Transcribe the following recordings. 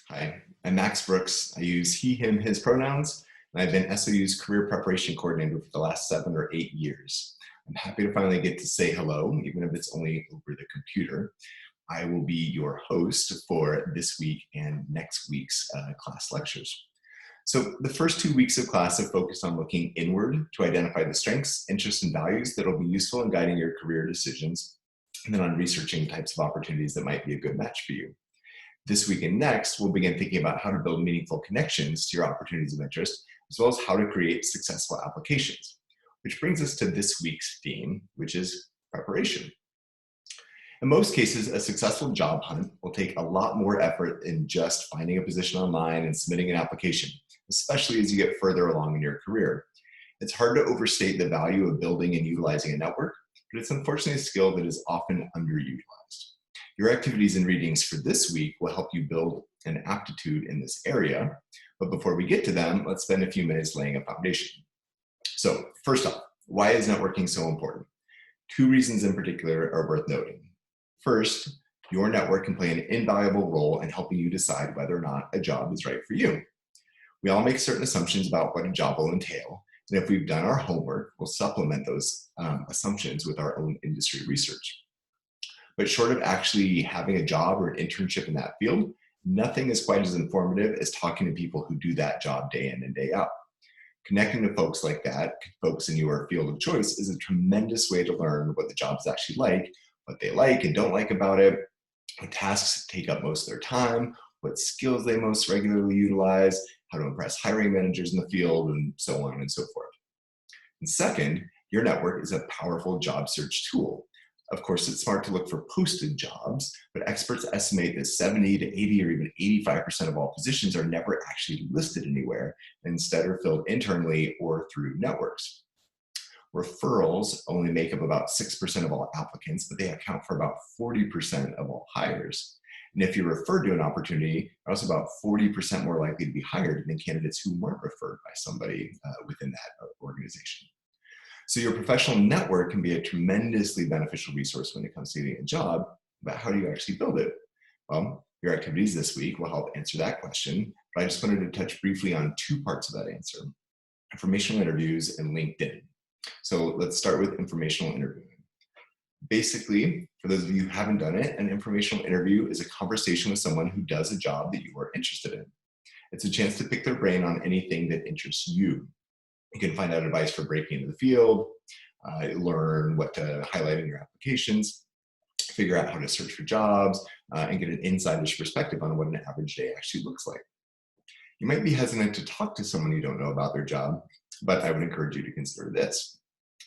Hi, I'm Max Brooks. I use he, him, his pronouns, and I've been SOU's career preparation coordinator for the last 7 or 8 years. I'm happy to finally get to say hello, even if it's only over the computer. I will be your host for this week and next week's class lectures. So the first 2 weeks of class have focused on looking inward to identify the strengths, interests, and values that will be useful in guiding your career decisions, and then on researching types of opportunities that might be a good match for you. This week and next, we'll begin thinking about how to build meaningful connections to your opportunities of interest, as well as how to create successful applications. Which brings us to this week's theme, which is preparation. In most cases, a successful job hunt will take a lot more effort than just finding a position online and submitting an application, especially as you get further along in your career. It's hard to overstate the value of building and utilizing a network, but it's unfortunately a skill that is often underutilized. Your activities and readings for this week will help you build an aptitude in this area. But before we get to them, let's spend a few minutes laying a foundation. So first off, why is networking so important? 2 reasons in particular are worth noting. First, your network can play an invaluable role in helping you decide whether or not a job is right for you. We all make certain assumptions about what a job will entail. And if we've done our homework, we'll supplement those assumptions with our own industry research. But short of actually having a job or an internship in that field, nothing is quite as informative as talking to people who do that job day in and day out. Connecting to folks like that, folks in your field of choice, is a tremendous way to learn what the job's actually like, what they like and don't like about it, what tasks take up most of their time, what skills they most regularly utilize, how to impress hiring managers in the field, and so on and so forth. And second, your network is a powerful job search tool. Of course, it's smart to look for posted jobs, but experts estimate that 70 to 80 or even 85% of all positions are never actually listed anywhere, and instead are filled internally or through networks. Referrals only make up about 6% of all applicants, but they account for about 40% of all hires. And if you're referred to an opportunity, you're also about 40% more likely to be hired than candidates who weren't referred by somebody within that organization. So your professional network can be a tremendously beneficial resource when it comes to getting a job, but how do you actually build it? Well, your activities this week will help answer that question, but I just wanted to touch briefly on 2 parts of that answer: informational interviews and LinkedIn. So let's start with informational interviewing. Basically, for those of you who haven't done it, an informational interview is a conversation with someone who does a job that you are interested in. It's a chance to pick their brain on anything that interests you. You can find out advice for breaking into the field, learn what to highlight in your applications, figure out how to search for jobs, and get an insider's perspective on what an average day actually looks like. You might be hesitant to talk to someone you don't know about their job, but I would encourage you to consider this.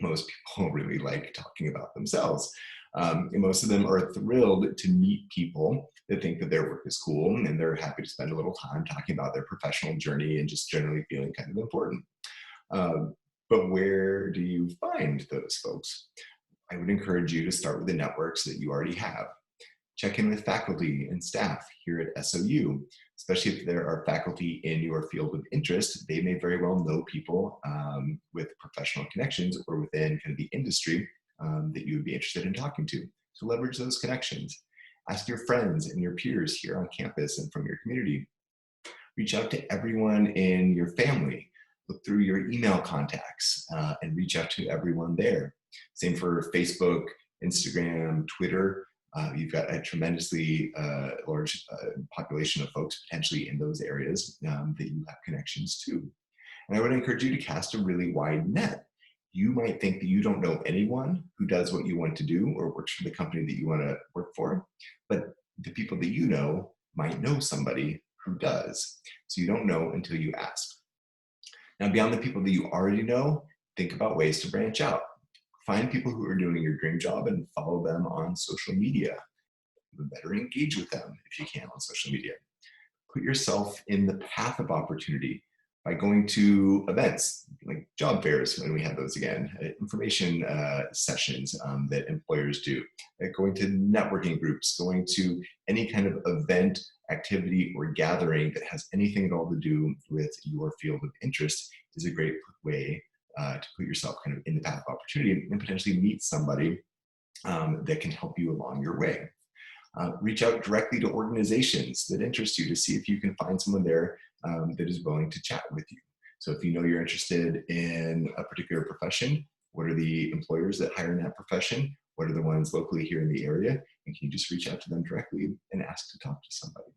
Most people really like talking about themselves. And most of them are thrilled to meet people that think that their work is cool, and they're happy to spend a little time talking about their professional journey and just generally feeling kind of important. But where do you find those folks? I would encourage you to start with the networks that you already have. Check in with faculty and staff here at SOU, especially if there are faculty in your field of interest. They may very well know people with professional connections or within kind of the industry that you would be interested in talking to. So leverage those connections. Ask your friends and your peers here on campus and from your community. Reach out to everyone in your family. Look through your email contacts and reach out to everyone there. Same for Facebook, Instagram, Twitter. You've got a tremendously large population of folks potentially in those areas that you have connections to. And I would encourage you to cast a really wide net. You might think that you don't know anyone who does what you want to do or works for the company that you want to work for, but the people that you know might know somebody who does. So you don't know until you ask. Now, beyond the people that you already know, think about ways to branch out. Find people who are doing your dream job and follow them on social media. Better engage with them if you can on social media. Put yourself in the path of opportunity by going to events like job fairs when we have those again, information sessions that employers do, going to networking groups, going to any kind of event, activity, or gathering that has anything at all to do with your field of interest is a great way to put yourself kind of in the path of opportunity and potentially meet somebody that can help you along your way. Reach out directly to organizations that interest you to see if you can find someone there that is willing to chat with you. So if you know you're interested in a particular profession, what are the employers that hire in that profession? What are the ones locally here in the area? And can you just reach out to them directly and ask to talk to somebody?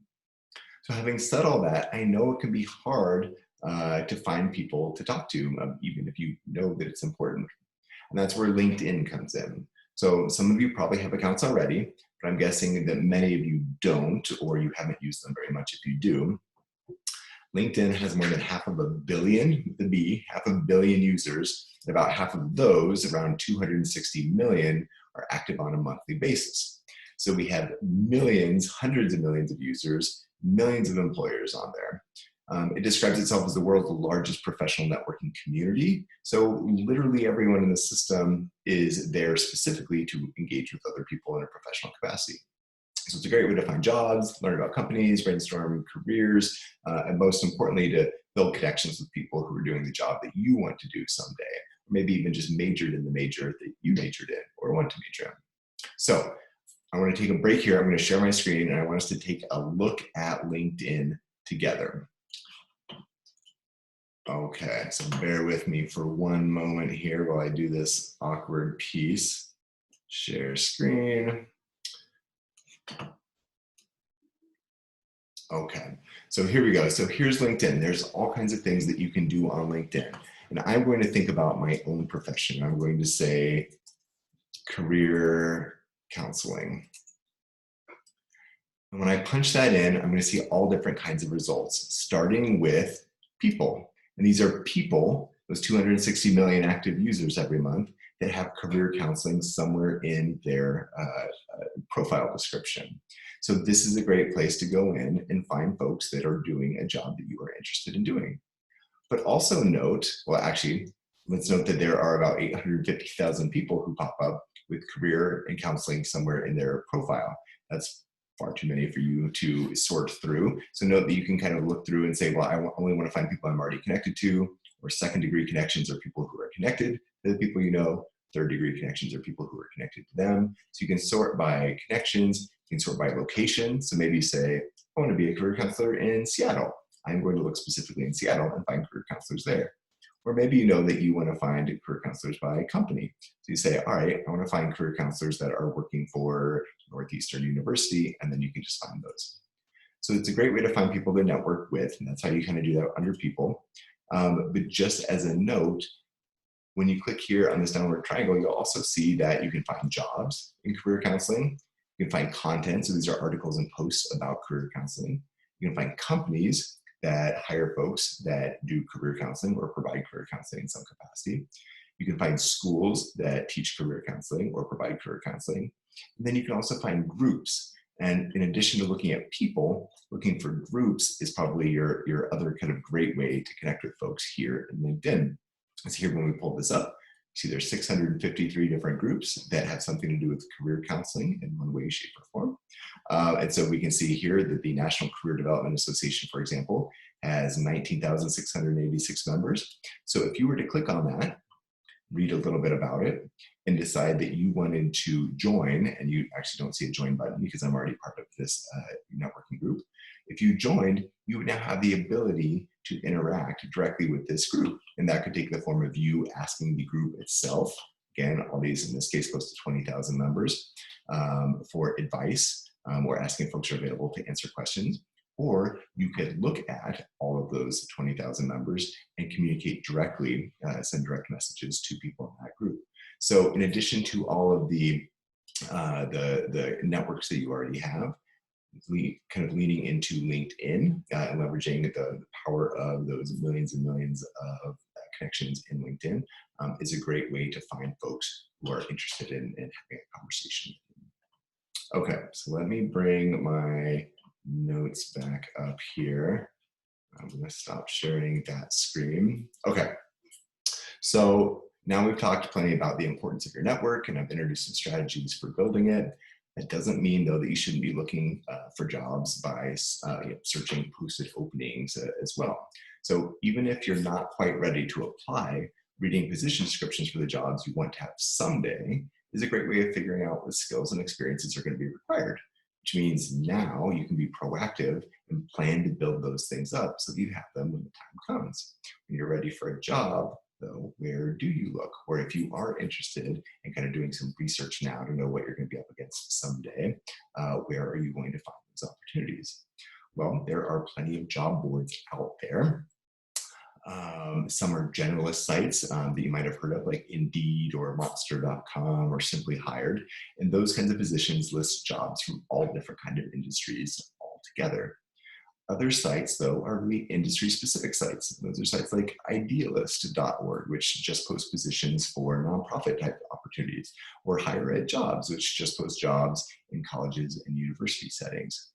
So having said all that, I know it can be hard to find people to talk to, even if you know that it's important. And that's where LinkedIn comes in. So some of you probably have accounts already, but I'm guessing that many of you don't, or you haven't used them very much if you do. LinkedIn has more than 500 million, with the B, 500 million users, and about half of those, around 260 million, are active on a monthly basis. So we have millions, hundreds of millions of users, millions of employers on there. It describes itself as the world's largest professional networking community. So literally everyone in the system is there specifically to engage with other people in a professional capacity. So it's a great way to find jobs, learn about companies, brainstorm careers, and most importantly, to build connections with people who are doing the job that you want to do someday, or maybe even just majored in the major that you majored in or want to major in. So I want to take a break here. I'm going to share my screen, and I want us to take a look at LinkedIn together. Okay, so bear with me for one moment here while I do this awkward piece. Share screen. Okay, so here we go. So here's LinkedIn. There's all kinds of things that you can do on LinkedIn. And I'm going to think about my own profession. I'm going to say career counseling. And when I punch that in, I'm going to see all different kinds of results, starting with people. And these are people, those 260 million active users every month, that have career counseling somewhere in their profile description. So this is a great place to go in and find folks that are doing a job that you are interested in doing. But also note, well, actually, let's note that there are about 850,000 people who pop up with career and counseling somewhere in their profile. That's far too many for you to sort through. So note that you can kind of look through and say, well, I only want to find people I'm already connected to, or second degree connections are people who are connected to the people you know, third degree connections are people who are connected to them. So you can sort by connections, you can sort by location. So maybe you say, I want to be a career counselor in Seattle. I'm going to look specifically in Seattle and find career counselors there. Or maybe you know that you want to find career counselors by company. So you say, all right, I want to find career counselors that are working for Northeastern University, and then you can just find those. So it's a great way to find people to network with, and that's how you kind of do that under people. But just as a note, when you click here on this downward triangle, you'll also see that you can find jobs in career counseling. You can find content, so these are articles and posts about career counseling. You can find companies that hire folks that do career counseling or provide career counseling in some capacity. You can find schools that teach career counseling or provide career counseling. And then you can also find groups. And in addition to looking at people, looking for groups is probably your other kind of great way to connect with folks here in LinkedIn. So here when we pull this up, you see there's 653 different groups that have something to do with career counseling in one way, shape, or form. And so we can see here that the National Career Development Association, for example, has 19,686 members. So if you were to click on that, read a little bit about it, and decide that you wanted to join, and you actually don't see a join button because I'm already part of this networking group. If you joined, you would now have the ability to interact directly with this group. And that could take the form of you asking the group itself, again, all these in this case close to 20,000 members, for advice, or asking folks who are available to answer questions. Or you could look at all of those 20,000 members and communicate directly, send direct messages to people in that group. So in addition to all of the networks that you already have, kind of leaning into LinkedIn and leveraging the power of those millions and millions of connections in LinkedIn is a great way to find folks who are interested in having a conversation. Okay, so let me bring my notes back up here. I'm going to stop sharing that screen. Okay, so now we've talked plenty about the importance of your network, and I've introduced some strategies for building it. That doesn't mean, though, that you shouldn't be looking for jobs by searching posted openings as well. So even if you're not quite ready to apply, reading position descriptions for the jobs you want to have someday is a great way of figuring out what skills and experiences are going to be required. which means now you can be proactive and plan to build those things up so that you have them when the time comes. When you're ready for a job, though, where do you look? Or if you are interested in kind of doing some research now to know what you're going to be up against someday, where are you going to find those opportunities? Well, there are plenty of job boards out there. Some are generalist sites that you might have heard of, like Indeed or Monster.com or Simply Hired. And those kinds of positions list jobs from all different kinds of industries all together. Other sites, though, are really industry-specific sites. Those are sites like idealist.org, which just posts positions for nonprofit type opportunities, or Higher Ed Jobs, which just posts jobs in colleges and university settings.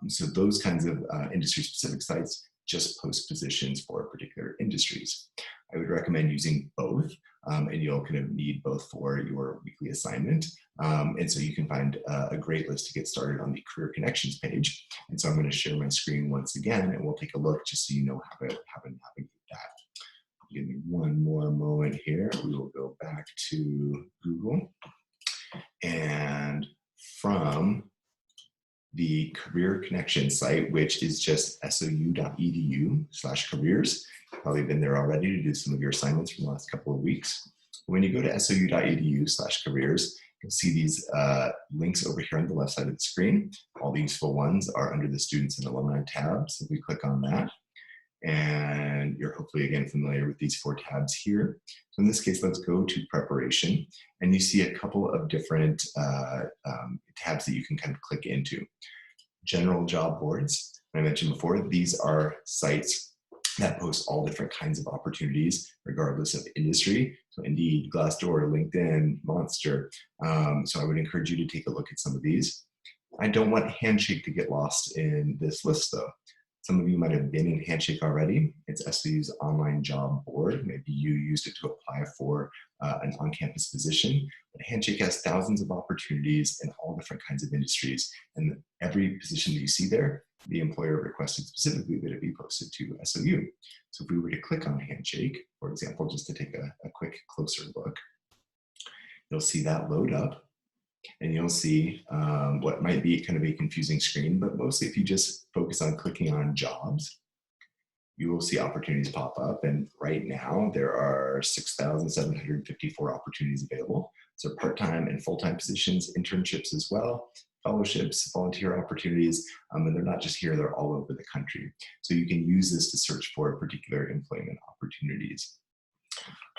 So those kinds of industry-specific sites just post positions for particular industries. I would recommend using both, and you'll kind of need both for your weekly assignment. And so you can find a great list to get started on the Career Connections page. And so I'm going to share my screen once again, and we'll take a look just so you know how to navigate that. Give me one more moment here. We will go back to Google, and from the Career Connection site, which is just sou.edu/careers. Probably been there already to do some of your assignments from the last couple of weeks. When you go to sou.edu/careers, you'll see these links over here on the left side of the screen. All the useful ones are under the Students and Alumni tab. So we click on that, and you're hopefully again familiar with these 4 tabs here. So in this case, let's go to preparation, and you see a couple of different tabs that you can kind of click into. General job boards, I mentioned before, these are sites that post all different kinds of opportunities regardless of industry. So Indeed, Glassdoor, LinkedIn, Monster. So I would encourage you to take a look at some of these. I don't want Handshake to get lost in this list though. Some of you might have been in Handshake already. It's SOU's online job board. Maybe you used it to apply for an on-campus position. But Handshake has thousands of opportunities in all different kinds of industries. And every position that you see there, the employer requested specifically that it be posted to SOU. So if we were to click on Handshake, for example, just to take a quick closer look, you'll see that load up. And you'll see what might be kind of a confusing screen, but mostly if you just focus on clicking on jobs, you will see opportunities pop up. And right now there are 6,754 opportunities available. So part-time and full-time positions, internships as well, fellowships, volunteer opportunities, and they're not just here, they're all over the country. So you can use this to search for particular employment opportunities.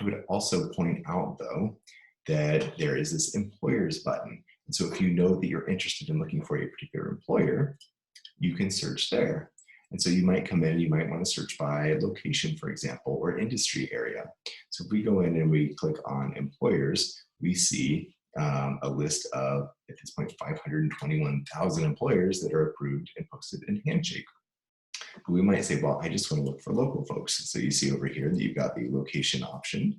I would also point out though, that there is this employers button. And so if you know that you're interested in looking for a particular employer, you can search there. And so you might come in, you might want to search by location, for example, or industry area. So if we go in and we click on employers, we see a list of, at this point, 521,000 employers that are approved and posted in Handshake. We might say, well, I just want to look for local folks. So you see over here that you've got the location option.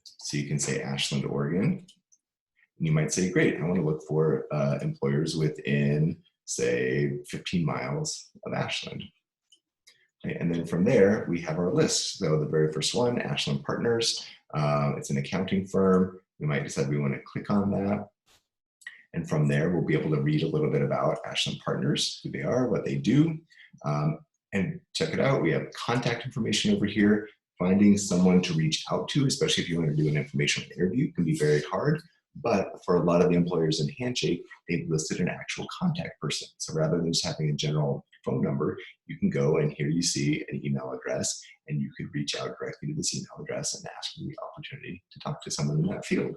So you can say Ashland, Oregon. And you might say, great, I want to look for employers within, say, 15 miles of Ashland. Okay, and then from there, we have our list. So the very first one, Ashland Partners, it's an accounting firm. We might decide we want to click on that. And from there, we'll be able to read a little bit about Ashland Partners, who they are, what they do. And check it out, we have contact information over here. Finding someone to reach out to, especially if you want to do an informational interview, can be very hard. But for a lot of the employers in Handshake, they've listed an actual contact person. So rather than just having a general phone number, you can go and here you see an email address, and you could reach out directly to this email address and ask for the opportunity to talk to someone in that field.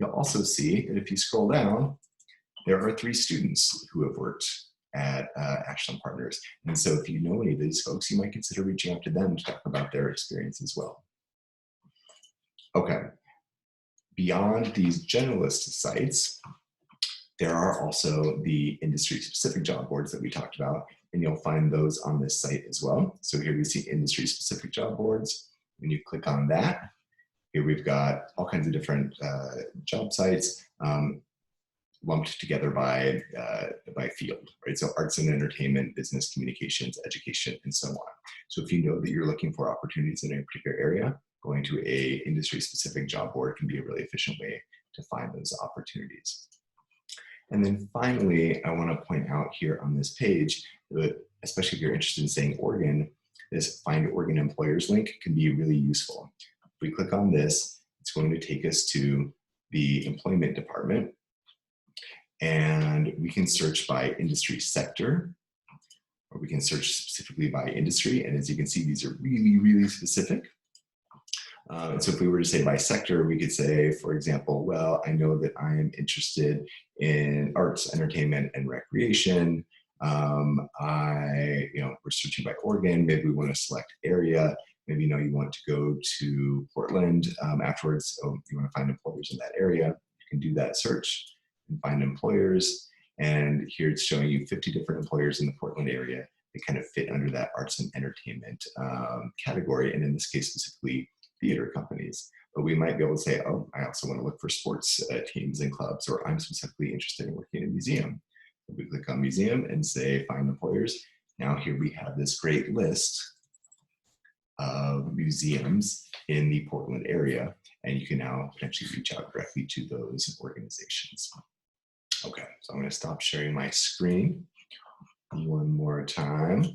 You'll also see that if you scroll down, there are 3 students who have worked at Ashland Partners. And so if you know any of these folks, you might consider reaching out to them to talk about their experience as well. Okay, beyond these generalist sites, there are also the industry-specific job boards that we talked about, and you'll find those on this site as well. So here we see industry-specific job boards. When you click on that, here we've got all kinds of different job sites, lumped together by field, right? So arts and entertainment, business communications, education, and so on. So if you know that you're looking for opportunities in a particular area, going to a industry-specific job board can be a really efficient way to find those opportunities. And then finally, I want to point out here on this page, that especially if you're interested in saying Oregon, this Find Oregon Employers link can be really useful. If we click on this, it's going to take us to the employment department, and we can search by industry sector, or we can search specifically by industry. And as you can see, these are really, really specific. So if we were to say by sector, we could say, for example, well, I know that I am interested in arts, entertainment, and recreation. We're searching by Oregon. Maybe we want to select area. Maybe you want to go to Portland afterwards. So you want to find employers in that area. You can do that search and find employers. And here it's showing you 50 different employers in the Portland area that kind of fit under that arts and entertainment category. And in this case, specifically theater companies. But we might be able to say, oh, I also want to look for sports teams and clubs, or I'm specifically interested in working in a museum. So we click on museum and say find employers. Now here we have this great list of museums in the Portland area, and you can now potentially reach out directly to those organizations. Okay, so I'm going to stop sharing my screen one more time.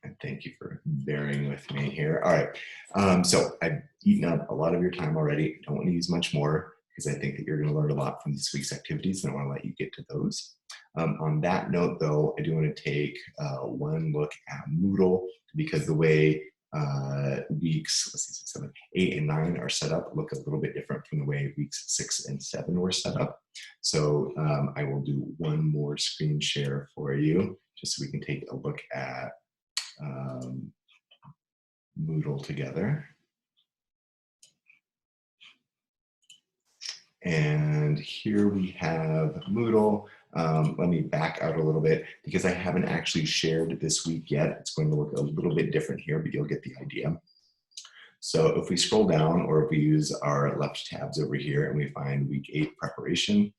And thank you for bearing with me here. All right, so I've eaten up a lot of your time already. I don't want to use much more because I think that you're going to learn a lot from this week's activities, and I want to let you get to those. On that note, though, I do want to take one look at Moodle, because the way weeks, let's see, 6, 7, 8, and 9 are set up look a little bit different from the way weeks 6 and 7 were set up. So I will do one more screen share for you, just so we can take a look at Moodle together. And here we have Moodle. Let me back out a little bit because I haven't actually shared this week yet. It's going to look a little bit different here, but you'll get the idea. So if we scroll down, or if we use our left tabs over here and we find week 8 preparation.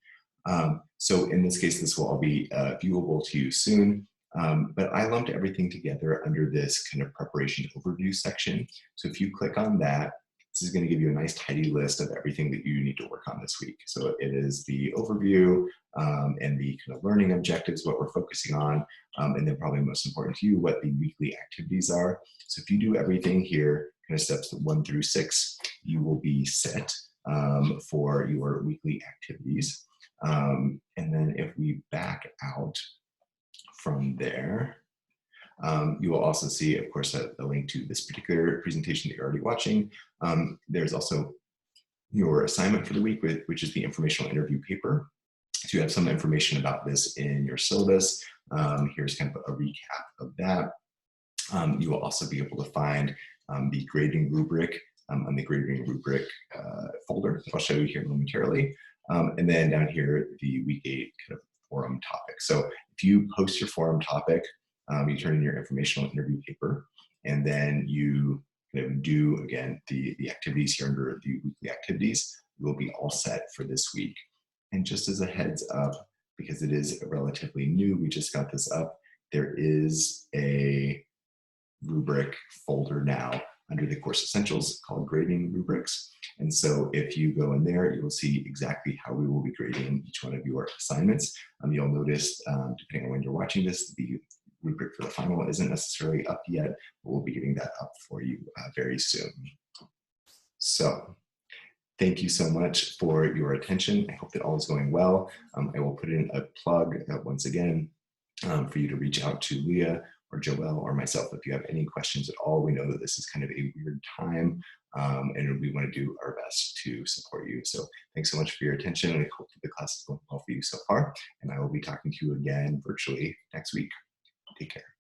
So in this case, this will all be viewable to you soon. But I lumped everything together under this kind of preparation overview section. So if you click on that, this is going to give you a nice tidy list of everything that you need to work on this week. So it is the overview and the kind of learning objectives, what we're focusing on, and then probably most important to you, what the weekly activities are. So if you do everything here, kind of steps 1 through 6, you will be set for your weekly activities. And then if we back out from there, you will also see, of course, a link to this particular presentation that you're already watching. There's also your assignment for the week, which is the informational interview paper. So you have some information about this in your syllabus. Here's kind of a recap of that. You will also be able to find the grading rubric on the grading rubric folder that I'll show you here momentarily. And then down here, the week 8 kind of forum topic. So if you post your forum topic, you turn in your informational interview paper, and then you kind of do, again, the activities here under the weekly activities, you will be all set for this week. And just as a heads up, because it is relatively new, we just got this up, there is a rubric folder now under the course essentials called grading rubrics. And so if you go in there, you will see exactly how we will be grading each one of your assignments. You'll notice, depending on when you're watching this, the rubric for the final isn't necessarily up yet, but we'll be getting that up for you very soon. So thank you so much for your attention. I hope that all is going well. I will put in a plug once again for you to reach out to Leah or Joelle or myself if you have any questions at all. We know that this is kind of a weird time, and we want to do our best to support you. So thanks so much for your attention, and I hope that the class is going well for you so far. And I will be talking to you again virtually next week. Take care.